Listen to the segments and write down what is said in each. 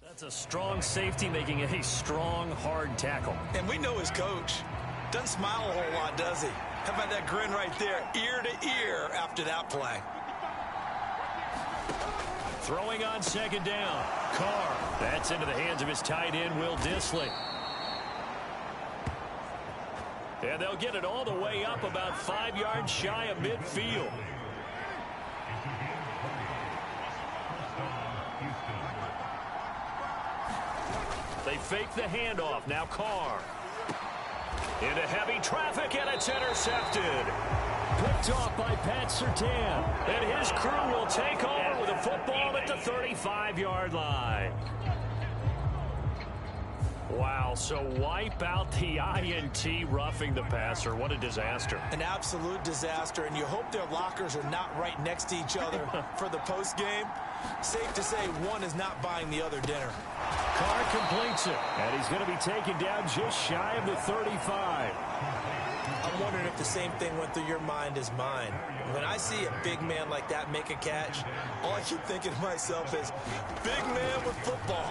That's a strong safety making a strong, hard tackle. And we know his coach. Doesn't smile a whole lot, does he? How about that grin right there, ear to ear after that play? Throwing on second down. Carr. That's into the hands of his tight end, Will Dissly. And they'll get it all the way up about 5 yards shy of midfield. They fake the handoff. Now Carr. Into heavy traffic, and it's intercepted. Picked off by Pat Surtain. And his crew will take over with a football at the 35-yard line. Wow, so wipe out the INT, roughing the passer. What a disaster. An absolute disaster, and you hope their lockers are not right next to each other for the postgame. Safe to say one is not buying the other dinner. Carr completes it, and he's going to be taken down just shy of the 35. I'm wondering if the same thing went through your mind as mine. When I see a big man like that make a catch, all I keep thinking to myself is, big man with football.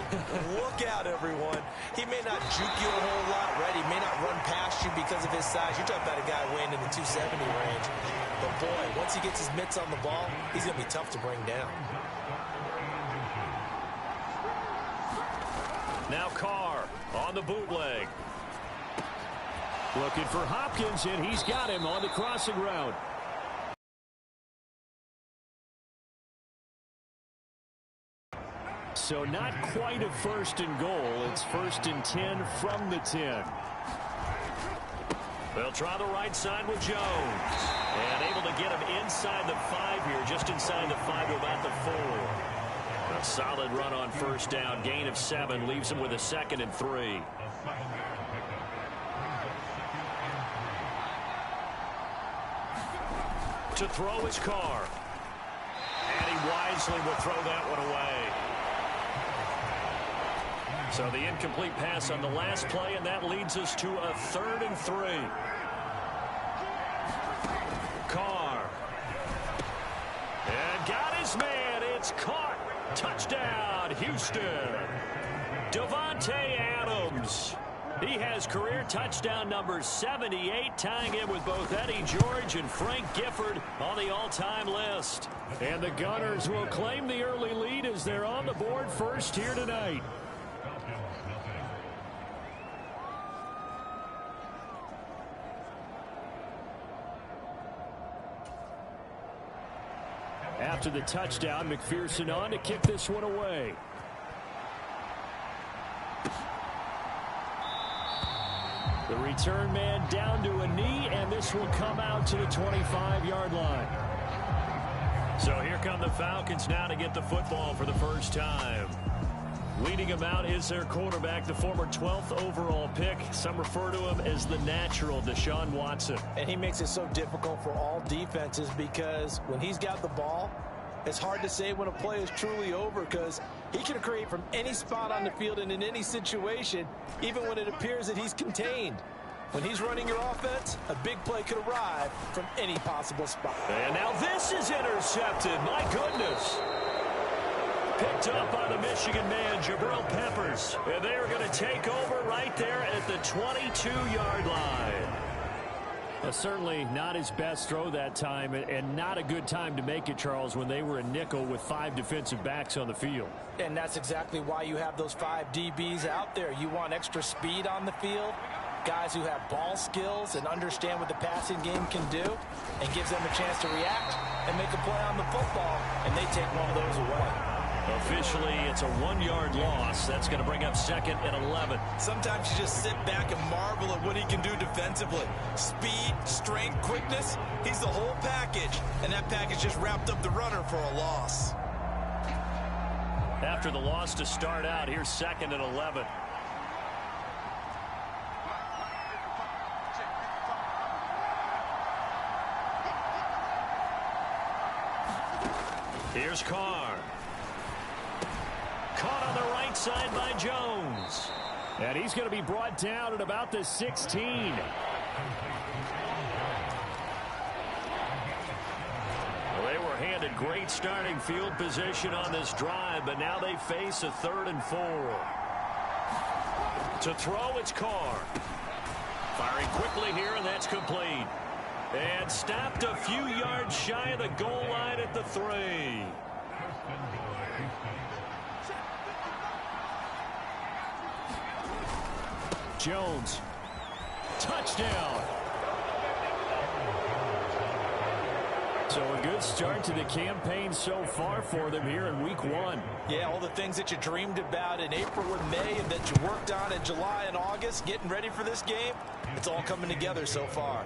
Look out, everyone. He may not juke you a whole lot, right? He may not run past you because of his size. You're talking about a guy weighing in the 270 range. But, boy, once he gets his mitts on the ball, he's going to be tough to bring down. Now Carr on the bootleg. Looking for Hopkins, and he's got him on the crossing route. So not quite a first and goal. It's 1st and 10 from the 10. They'll try the right side with Jones. And able to get him inside the 5 here, just inside the 5 to about the 4. A solid run on first down. Gain of 7 leaves him with a 2nd and 3. To throw his Carr. And he wisely will throw that one away. So the incomplete pass on the last play, and that leads us to a 3rd and 3. Carr. And got his man. It's caught. Touchdown, Houston. Davante Adams. He has career touchdown number 78, tying in with both Eddie George and Frank Gifford on the all-time list. And the Gunners will claim the early lead as they're on the board first here tonight. After the touchdown, McPherson on to kick this one away. The return man down to a knee, and this will come out to the 25-yard line. So here come the Falcons now to get the football for the first time. Leading them out is their quarterback, the former 12th overall pick. Some refer to him as the natural, Deshaun Watson. And he makes it so difficult for all defenses because when he's got the ball, it's hard to say when a play is truly over because he can create from any spot on the field and in any situation, even when it appears that he's contained. When he's running your offense, a big play could arrive from any possible spot. And now this is intercepted. My goodness. Picked up by the Michigan man, Jabril Peppers. And they are going to take over right there at the 22-yard line. Certainly not his best throw that time, and not a good time to make it, Charles, when they were in nickel with 5 defensive backs on the field. And that's exactly why you have those 5 DBs out there. You want extra speed on the field, guys who have ball skills and understand what the passing game can do, and gives them a chance to react and make a play on the football, and they take one of those away. Officially, it's a 1-yard loss. That's going to bring up 2nd and 11. Sometimes you just sit back and marvel at what he can do defensively. Speed, strength, quickness, he's the whole package. And that package just wrapped up the runner for a loss. After the loss to start out, here's 2nd and 11. Here's Carr. Caught on the right side by Jones. And he's going to be brought down at about the 16. They were handed great starting field position on this drive, but now they face a 3rd and 4. To throw, it's Carr. Firing quickly here, and that's complete. And stopped a few yards shy of the goal line at the 3. Jones. Touchdown. So a good start to the campaign so far for them here in week 1. Yeah, all the things that you dreamed about in April and May and that you worked on in July and August, getting ready for this game, it's all coming together so far.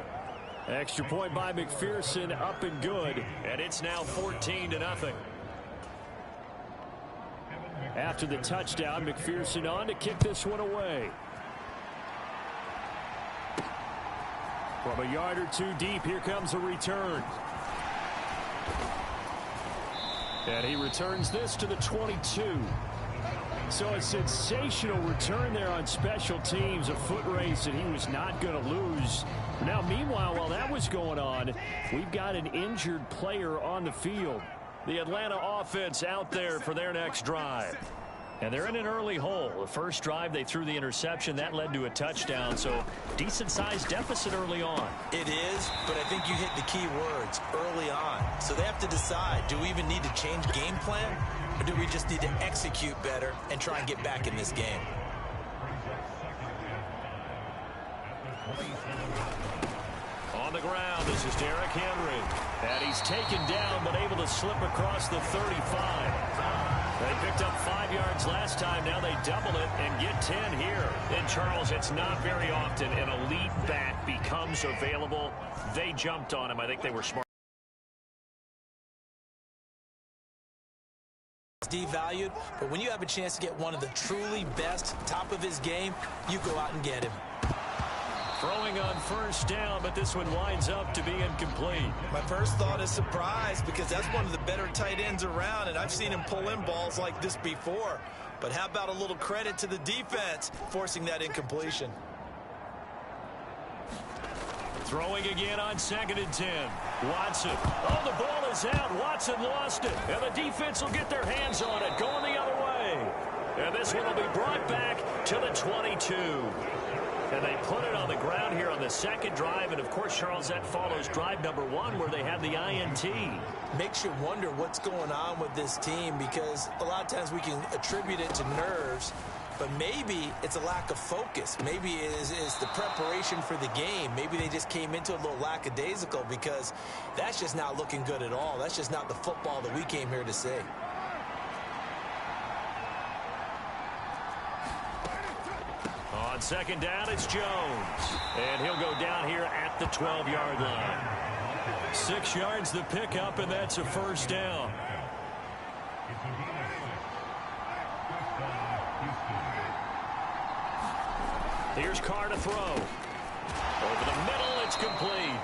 Extra point by McPherson, up and good, and it's now 14-0. After the touchdown, McPherson on to kick this one away. From a yard or two deep, here comes a return. And he returns this to the 22. So a sensational return there on special teams, a foot race that he was not going to lose. Now, meanwhile, while that was going on, we've got an injured player on the field. The Atlanta offense out there for their next drive. And they're in an early hole. The first drive, they threw the interception. That led to a touchdown, so decent-sized deficit early on. It is, but I think you hit the key words, early on. So they have to decide, do we even need to change game plan, or do we just need to execute better and try and get back in this game? On the ground, this is Derrick Henry. And he's taken down, but able to slip across the 35. They picked up 5 yards last time. Now they double it and get 10 here. And, Charles, it's not very often an elite back becomes available. They jumped on him. I think they were smart. Devalued, but when you have a chance to get one of the truly best, top of his game, you go out and get him. Throwing on first down, but this one winds up to be incomplete. My first thought is surprise, because that's one of the better tight ends around, and I've seen him pull in balls like this before. But how about a little credit to the defense forcing that incompletion? Throwing again on 2nd and 10. Watson. Oh, the ball is out. Watson lost it. And the defense will get their hands on it, going the other way. And this one will be brought back to the 22. And they put it on the ground here on the second drive. And, of course, Charles, that follows drive number 1 where they had the INT. Makes you wonder what's going on with this team, because a lot of times we can attribute it to nerves, but maybe it's a lack of focus. Maybe it is the preparation for the game. Maybe they just came into a little lackadaisical, because that's just not looking good at all. That's just not the football that we came here to see. On second down, it's Jones. And he'll go down here at the 12-yard line. 6 yards the pickup, and that's a first down. Here's Carr to throw. Over the middle, it's complete.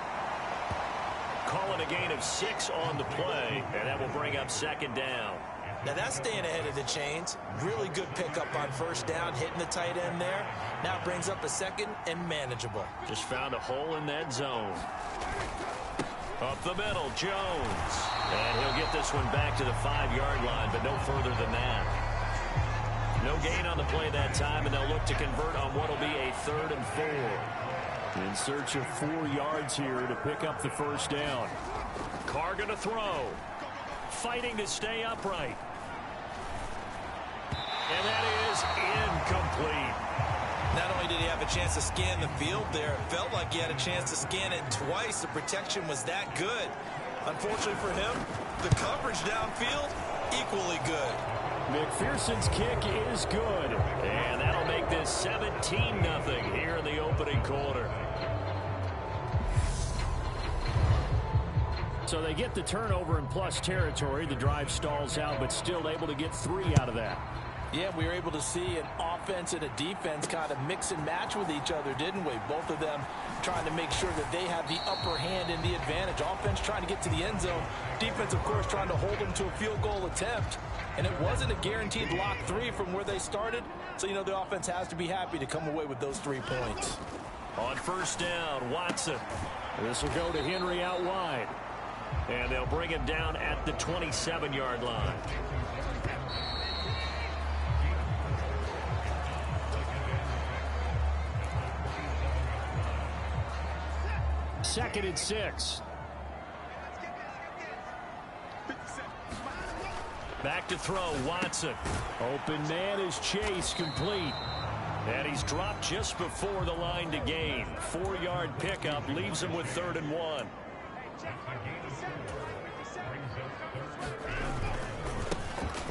Calling a gain of 6 on the play, and that will bring up second down. Now that's staying ahead of the chains. Really good pickup on first down, hitting the tight end there. Now brings up a second and manageable. Just found a hole in that zone. Up the middle, Jones. And he'll get this one back to the 5-yard line, but no further than that. No gain on the play that time, and they'll look to convert on what will be a 3rd and 4. In search of 4 yards here to pick up the first down. Carr going to throw. Fighting to stay upright. And that is incomplete. Not only did he have a chance to scan the field there, it felt like he had a chance to scan it twice. The protection was that good. Unfortunately for him, the coverage downfield, equally good. McPherson's kick is good. And that'll make this 17-0 here in the opening quarter. So they get the turnover in plus territory. The drive stalls out, but still able to get 3 out of that. Yeah, we were able to see an offense and a defense kind of mix and match with each other, didn't we? Both of them trying to make sure that they have the upper hand and the advantage. Offense trying to get to the end zone. Defense, of course, trying to hold them to a field goal attempt. And it wasn't a guaranteed lock 3 from where they started. So, you know, the offense has to be happy to come away with those 3 points. On first down, Watson. This will go to Henry out wide. And they'll bring him down at the 27-yard line. Second and 6. Back to throw, Watson. Open man is Chase, complete. And he's dropped just before the line to gain. 4-yard pickup leaves him with 3rd and 1.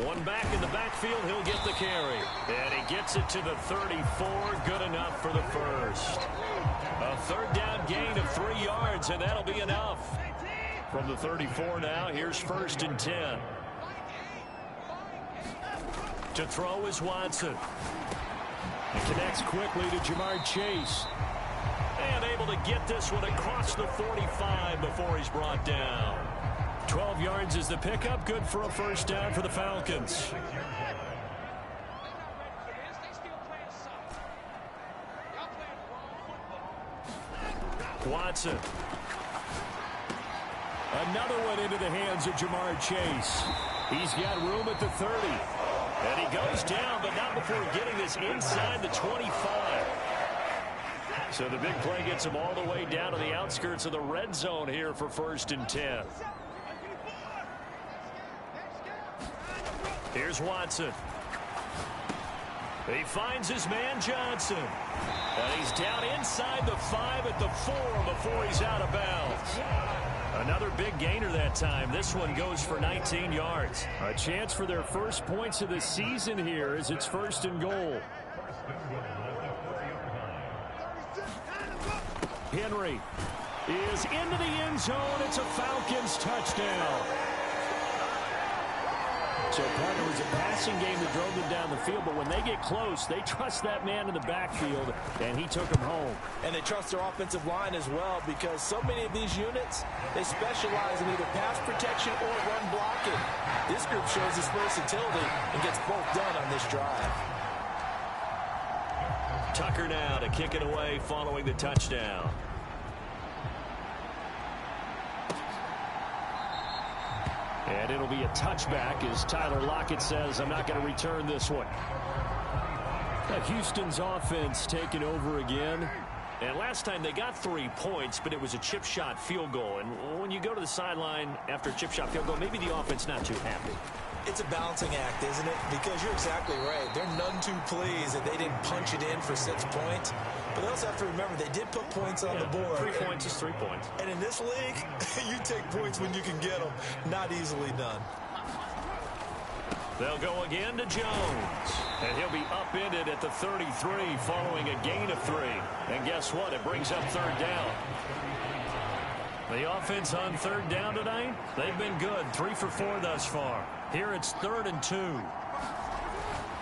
One back in the backfield, he'll get the carry. And he gets it to the 34, good enough for the first. A 3rd down gain of 3 yards, and that'll be enough. From the 34 now, here's 1st and 10. To throw is Watson. It connects quickly to Jamar Chase. And able to get this one across the 45 before he's brought down. 12 yards is the pickup. Good for a 1st down for the Falcons. Watson. Another one into the hands of Jamar Chase. He's got room at the 30. And he goes down, but not before getting this inside the 25. So the big play gets him all the way down to the outskirts of the red zone here for 1st and 10. Here's Watson. He finds his man Johnson. And he's down inside the 5 at the 4 before he's out of bounds. Another big gainer that time. This one goes for 19 yards. A chance for their first points of the season here as it's 1st and goal. Henry is into the end zone. It's a Falcons touchdown. So, partner, it was a passing game that drove them down the field, but when they get close, they trust that man in the backfield, and he took him home. And they trust their offensive line as well, because so many of these units, they specialize in either pass protection or run blocking. This group shows its versatility and gets both done on this drive. Tucker now to kick it away following the touchdown. And it'll be a touchback as Tyler Lockett says, I'm not going to return this one. Now Houston's offense taking over again. And last time they got 3 points, but it was a chip shot field goal. And when you go to the sideline after a chip shot field goal, maybe the offense not too happy. It's a balancing act, isn't it? Because you're exactly right. They're none too pleased that they didn't punch it in for 6 points. But they also have to remember they did put points on the board. 3 points is 3 points. And in this league, you take points when you can get them. Not easily done. They'll go again to Jones. And he'll be upended at the 33 following a gain of 3. And guess what? It brings up 3rd down. The offense on 3rd down tonight, they've been good. 3 for 4 thus far. Here it's 3rd and 2.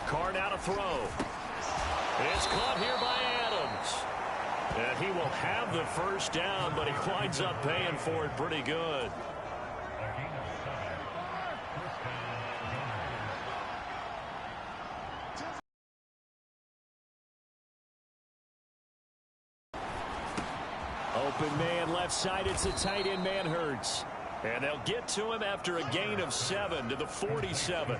Carr now to throw. It's caught here by Adams. And he will have the 1st down, but he winds up paying for it pretty good. Open man left side. It's a tight end man Hurts. And they'll get to him after a gain of 7 to the 47.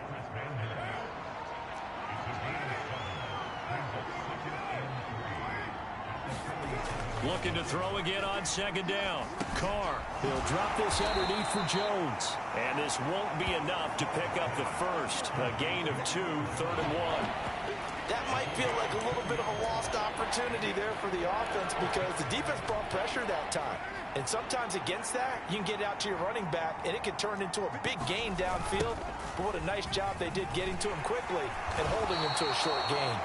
Looking to throw again on 2nd down. Carr. He'll drop this underneath for Jones. And this won't be enough to pick up the 1st. A gain of 2, 3rd and 1. That might feel like a little bit of a lost opportunity there for the offense because the defense brought pressure that time. And sometimes against that, you can get out to your running back, and it can turn into a big gain downfield. But what a nice job they did getting to him quickly and holding him to a short gain.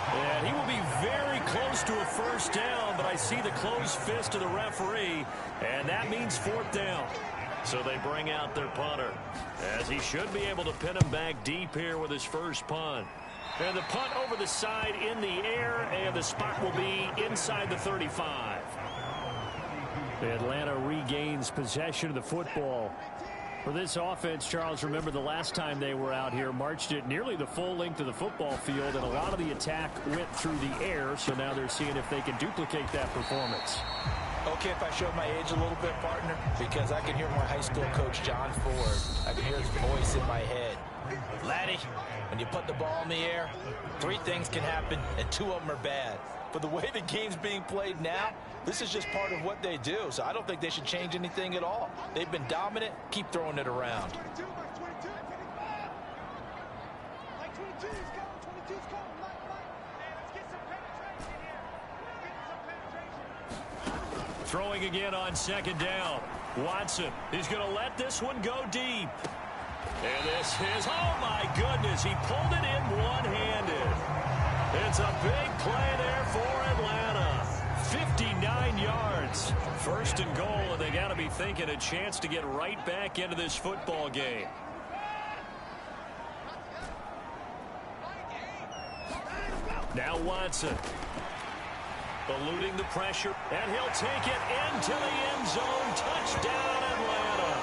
And he will be very close to a 1st down, but I see the closed fist of the referee, and that means 4th down. So they bring out their punter, as he should be able to pin him back deep here with his first punt. And the punt over the side in the air, and the spot will be inside the 35. Atlanta regains possession of the football. For this offense, Charles, remember the last time they were out here, marched it nearly the full length of the football field, and a lot of the attack went through the air, so now they're seeing if they can duplicate that performance. Okay, if I showed my age a little bit, partner, because I can hear my high school coach, John Ford. I can hear his voice in my head. Laddie, when you put the ball in the air, 3 things can happen, and 2 of them are bad. But the way the game's being played now, this is just part of what they do. So I don't think they should change anything at all. They've been dominant. Keep throwing it around. Throwing again on 2nd down. Watson, he's going to let this one go deep. And this is, oh my goodness, he pulled it in one-handed. It's a big play there for Atlanta. 59 yards. 1st and goal, and they got to be thinking a chance to get right back into this football game. Now Watson. Eluding the pressure, and he'll take it into the end zone. Touchdown, Atlanta.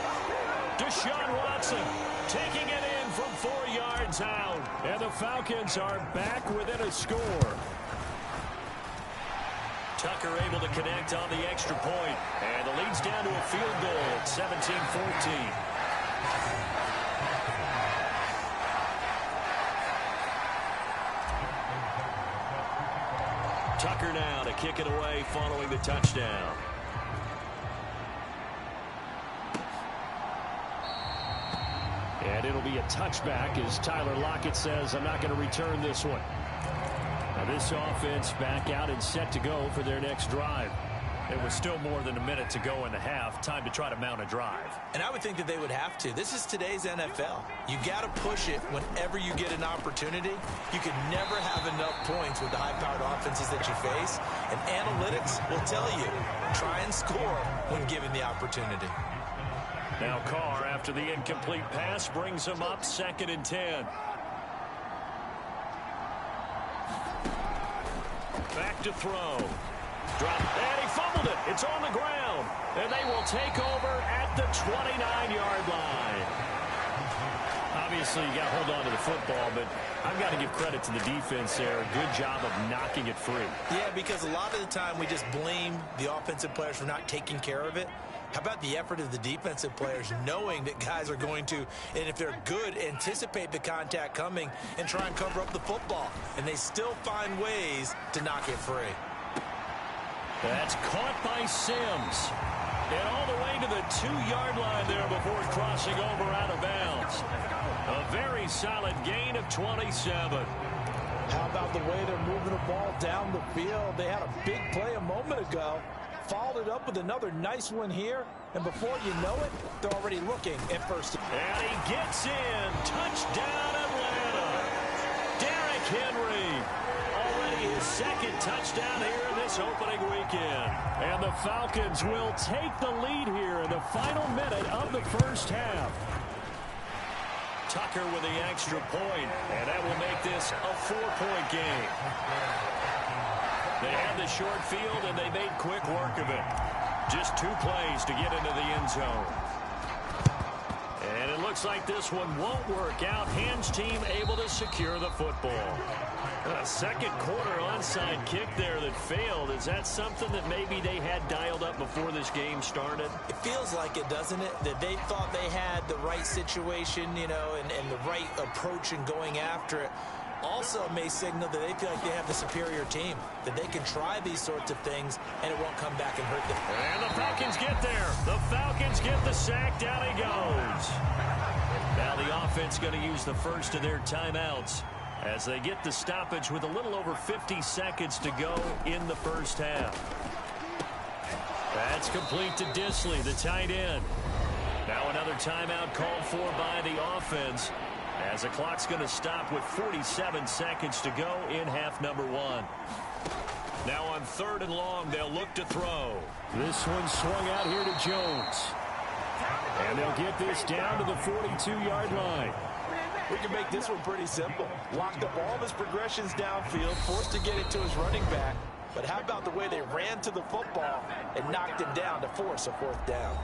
Deshaun Watson taking it in from 4 yards out. And the Falcons are back within a score. Tucker able to connect on the extra point. And the lead's down to a field goal at 17-14. Tucker now to kick it away following the touchdown. And it'll be a touchback as Tyler Lockett says, I'm not going to return this one. Now this offense back out and set to go for their next drive. It was still more than a minute to go in the half. Time to try to mount a drive. And I would think that they would have to. This is today's NFL. You got to push it whenever you get an opportunity. You can never have enough points with the high-powered offenses that you face. And analytics will tell you, try and score when given the opportunity. Now Carr, after the incomplete pass, brings him up 2nd and 10. Back to throw. Drop, and he fumbled it. It's on the ground. And they will take over at the 29-yard line. Obviously, you got to hold on to the football, but I've got to give credit to the defense there. Good job of knocking it free. Yeah, because a lot of the time we just blame the offensive players for not taking care of it. How about the effort of the defensive players knowing that guys are going to, and if they're good, anticipate the contact coming and try and cover up the football. And they still find ways to knock it free. That's caught by Sims. And all the way to the 2-yard line there before crossing over out of bounds. A very solid gain of 27. How about the way they're moving the ball down the field? They had a big play a moment ago. Followed it up with another nice one here. And before you know it, they're already looking at first. And he gets in. Touchdown, Atlanta. Derrick Henry. Already his 2nd touchdown here in this opening weekend. And the Falcons will take the lead here in the final minute of the 1st half. Tucker with the extra point, and that will make this a 4-point game. They had the short field, and they made quick work of it. Just 2 plays to get into the end zone. And it looks like this one won't work out. Hans team able to secure the football. A 2nd quarter onside kick there that failed. Is that something that maybe they had dialed up before this game started? It feels like it, doesn't it? That they thought they had the right situation, you know, and the right approach in going after it. Also may signal that they feel like they have the superior team, that they can try these sorts of things and it won't come back and hurt them. And the Falcons get there. The Falcons get the sack. Down he goes. Now the offense going to use the first of their timeouts as they get the stoppage with a little over 50 seconds to go in the 1st half. That's complete to Disley, the tight end. Now another timeout called for by the offense as the clock's going to stop with 47 seconds to go in half number 1. Now on 3rd and long, they'll look to throw. This one swung out here to Jones. And they'll get this down to the 42-yard line. We can make this one pretty simple. Locked up all of his progressions downfield, forced to get it to his running back. But how about the way they ran to the football and knocked him down to force a 4th down?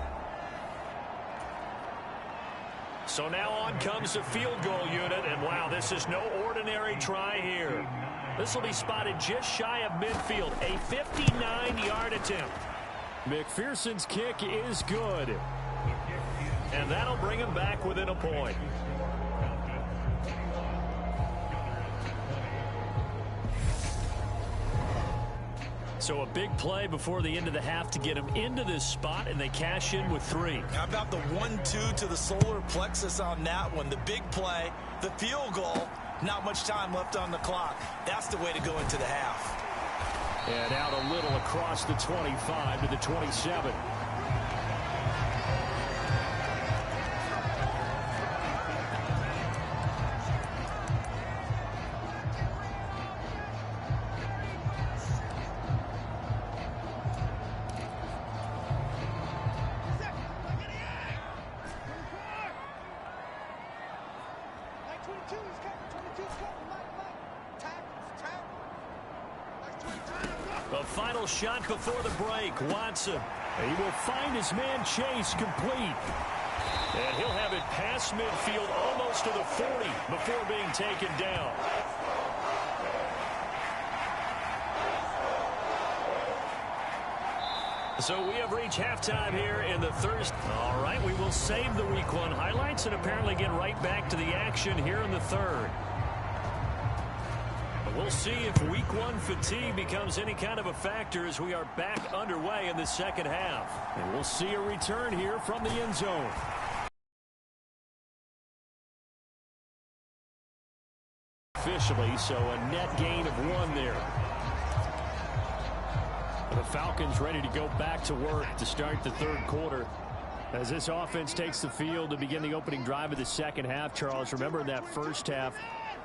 So now on comes the field goal unit, and wow, this is no ordinary try here. This will be spotted just shy of midfield, a 59-yard attempt. McPherson's kick is good. And that'll bring him back within a point. So a big play before the end of the half to get him into this spot, and they cash in with 3. How about the 1-2 to the solar plexus on that one? The big play, the field goal, not much time left on the clock. That's the way to go into the half. And out a little across the 25 to the 27. A final shot before the break. Watson. He will find his man Chase complete. And he'll have it past midfield almost to the 40 before being taken down. So we have reached halftime here in the Thursday. All right, we will save the Week 1 highlights and apparently get right back to the action here in the third. We'll see if Week 1 fatigue becomes any kind of a factor as we are back underway in the second half. And we'll see a return here from the end zone. Officially, so a net gain of 1 there. The Falcons ready to go back to work to start the third quarter. As this offense takes the field to begin the opening drive of the second half, Charles, remember in that first half,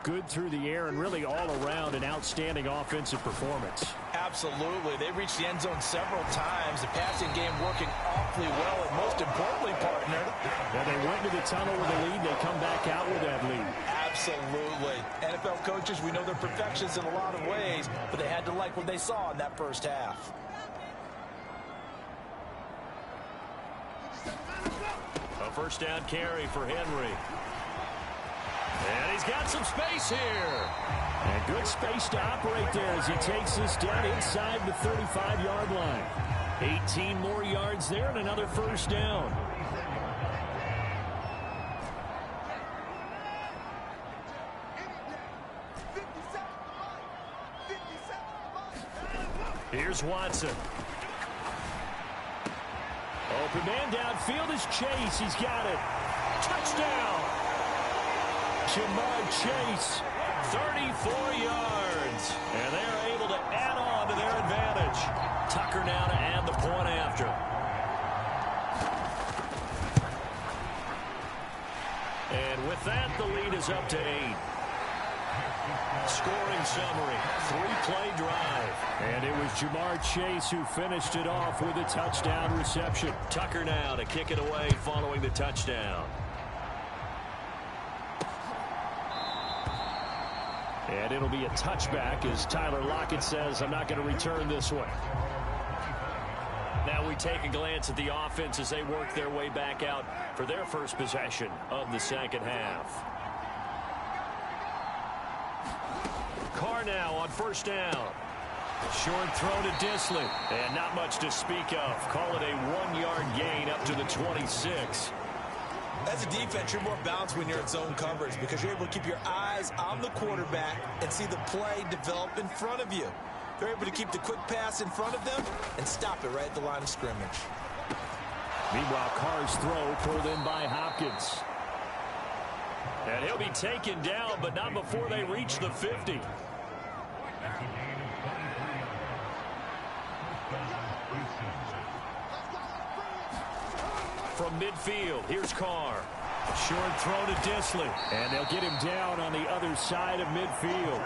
good through the air and really all around an outstanding offensive performance. Absolutely. They reached the end zone several times. The passing game working awfully well. And most importantly, partner, when they went into the tunnel with a lead, they come back out with that lead. Absolutely. NFL coaches, we know they're perfectionists in a lot of ways, but they had to like what they saw in that first half. A first down carry for Henry. And he's got some space here. And good space to operate there as he takes this down inside the 35-yard line. 18 more yards there and another first down. Here's Watson. Open man downfield is Chase. He's got it. Touchdown. Jamar Chase, 34 yards. And they're able to add on to their advantage. Tucker now to add the point after. And with that, the lead is up to 8. Scoring summary, 3-play drive. And it was Jamar Chase who finished it off with a touchdown reception. Tucker now to kick it away following the touchdown. And it'll be a touchback as Tyler Lockett says, I'm not going to return this one. Now we take a glance at the offense as they work their way back out for their first possession of the second half. Carr now on first down. Short throw to Dissly. And not much to speak of. Call it a 1-yard gain up to the 26. As a defense, you're more balanced when you're in zone coverage because you're able to keep your eyes on the quarterback and see the play develop in front of you. They're able to keep the quick pass in front of them and stop it right at the line of scrimmage. Meanwhile, Carr's throw pulled in by Hopkins. And he'll be taken down, but not before they reach the 50. From midfield, here's Carr. Short throw to Dissly. And they'll get him down on the other side of midfield.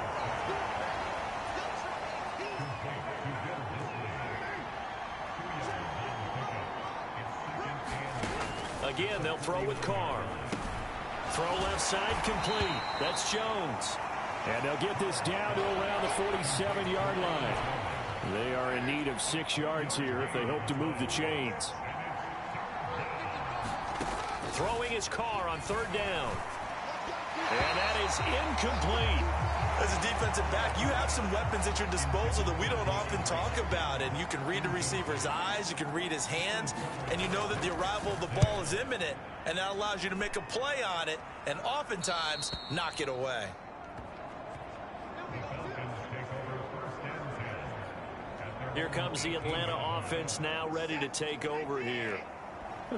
Again, they'll throw with Carr. Throw left side complete. That's Jones. And they'll get this down to around the 47-yard line. They are in need of 6 yards here if they hope to move the chains. Throwing his Carr on third down. And that is incomplete. As a defensive back, you have some weapons at your disposal that we don't often talk about. And you can read the receiver's eyes, you can read his hands, and you know that the arrival of the ball is imminent. And that allows you to make a play on it and oftentimes knock it away. Here comes the Atlanta offense now ready to take over here.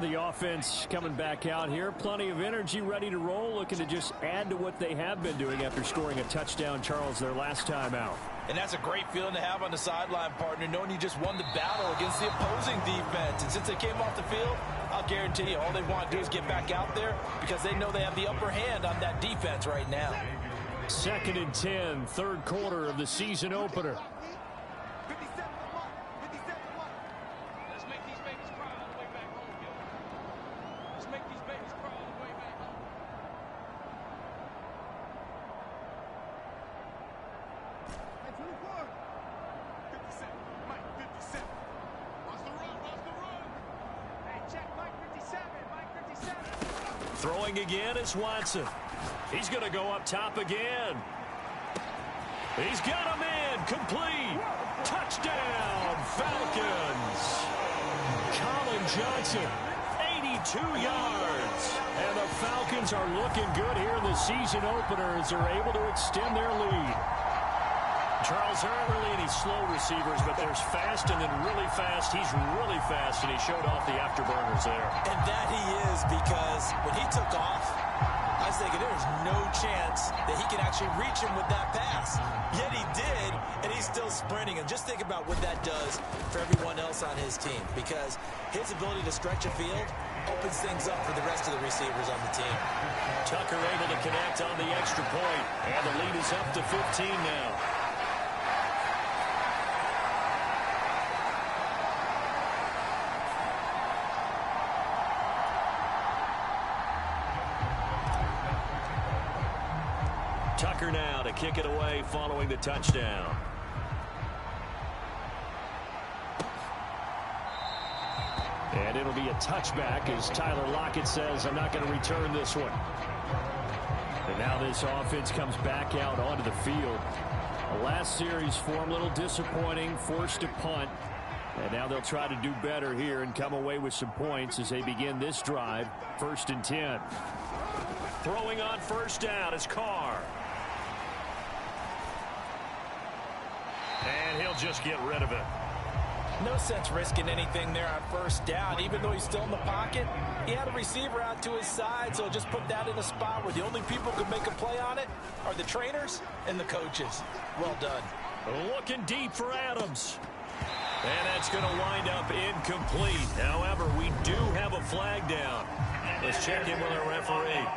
The offense coming back out here. Plenty of energy, ready to roll, looking to just add to what they have been doing after scoring a touchdown, Charles, their last time out. And that's a great feeling to have on the sideline, partner, knowing you just won the battle against the opposing defense. And since they came off the field, I'll guarantee you all they want to do is get back out there because they know they have the upper hand on that defense right now. 2nd and 10, third quarter of the season opener. Throwing again is Watson. He's going to go up top again. He's got him in. Complete. Touchdown, Falcons. Colin Johnson, 82 yards. And the Falcons are looking good here in the season opener as they're able to extend their lead. Charles, there aren't really any slow receivers, but there's fast and then really fast. He's really fast, and he showed off the afterburners there. And that he is, because when he took off, I was thinking there's no chance that he can actually reach him with that pass. Yet he did, and he's still sprinting. And just think about what that does for everyone else on his team, because his ability to stretch a field opens things up for the rest of the receivers on the team. Tucker able to connect on the extra point, and the lead is up to 15 now. Tucker now to kick it away following the touchdown. And it'll be a touchback as Tyler Lockett says, I'm not going to return this one. And now this offense comes back out onto the field. The last series for them, a little disappointing, forced a punt. And now they'll try to do better here and come away with some points as they begin this drive. 1st and 10. Throwing on first down is Carr. And he'll just get rid of it. No sense risking anything there on first down. Even though he's still in the pocket, he had a receiver out to his side, so just put that in a spot where the only people who can make a play on it are the trainers and the coaches. Well done. Looking deep for Adams. And that's going to wind up incomplete. However, we do have a flag down. Let's check in with our referee.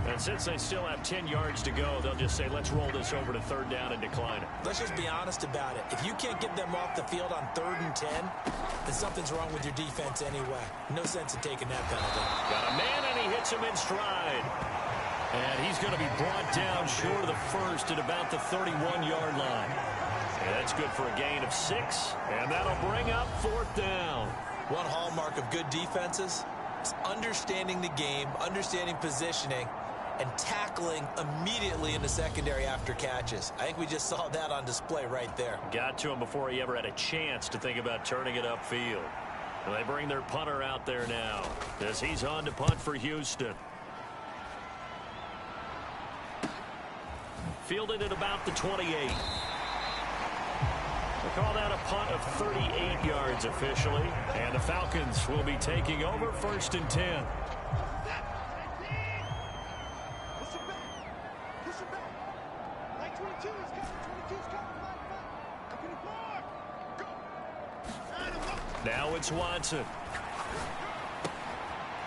And since they still have 10 yards to go, they'll just say, let's roll this over to 3rd down and decline it. Let's just be honest about it. If you can't get them off the field on 3rd and 10, then something's wrong with your defense anyway. No sense in taking that penalty. Got a man, and he hits him in stride. And he's going to be brought down short of the first at about the 31-yard line. And that's good for a gain of 6, and that'll bring up 4th down. One hallmark of good defenses is understanding the game, understanding positioning, and tackling immediately in the secondary after catches. I think we just saw that on display right there. Got to him before he ever had a chance to think about turning it upfield. And they bring their punter out there now as he's on to punt for Houston. Fielded at about the 28. We'll call that a punt of 38 yards officially. And the Falcons will be taking over 1st and 10. Now it's Watson.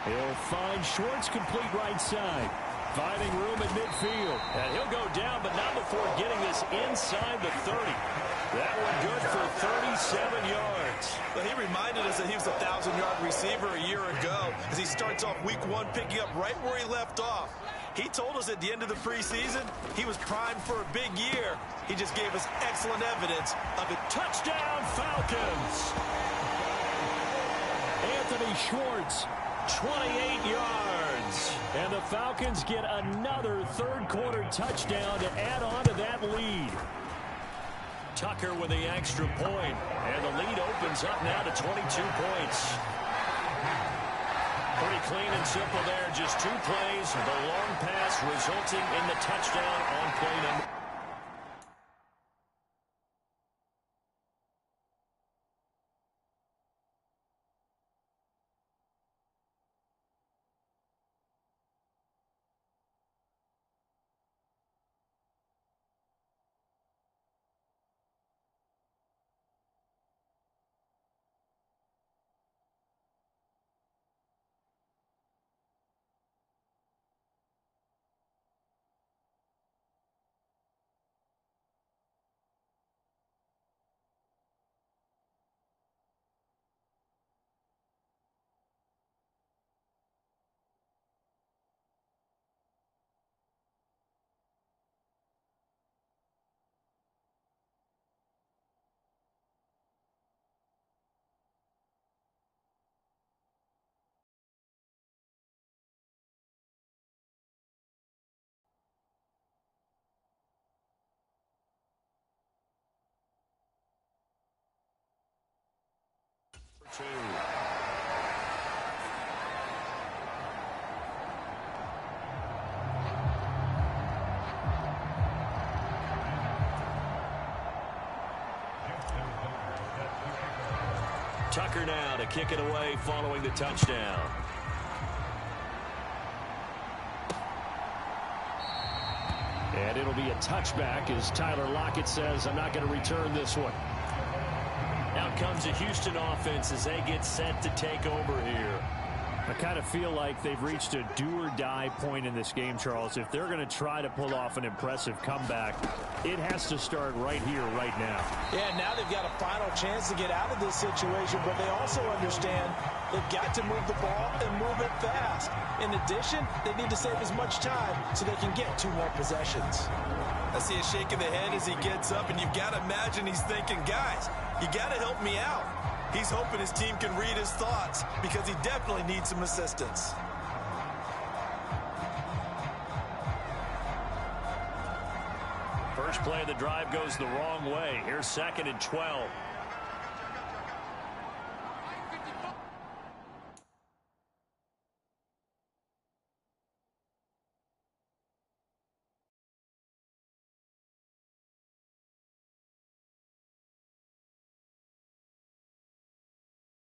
He'll find Schwartz complete right side. Finding room at midfield. And he'll go down, but not before getting this inside the 30. That one good for 37 yards. But he reminded us that he was a 1,000-yard receiver a year ago as he starts off week 1 picking up right where he left off. He told us at the end of the preseason he was primed for a big year. He just gave us excellent evidence of it. Touchdown, Falcons! Anthony Schwartz, 28 yards. points. And the Falcons get another third-quarter touchdown to add on to that lead. Tucker with the extra point, and the lead opens up now to 22 points. Pretty clean and simple there, just 2 plays. The long pass resulting in the touchdown on play number. Two. Tucker now to kick it away following the touchdown. And it'll be a touchback as Tyler Lockett says, I'm not going to return this one. Out comes the Houston offense as they get set to take over here. I kind of feel like they've reached a do-or-die point in this game, Charles. If they're going to try to pull off an impressive comeback, it has to start right here, right now. Yeah, now they've got a final chance to get out of this situation, but they also understand they've got to move the ball and move it fast. In addition, they need to save as much time so they can get 2 more possessions. I see a shake of the head as he gets up, and you've got to imagine he's thinking, guys, you got to help me out. He's hoping his team can read his thoughts because he definitely needs some assistance. First play of the drive goes the wrong way. Here's 2nd and 12.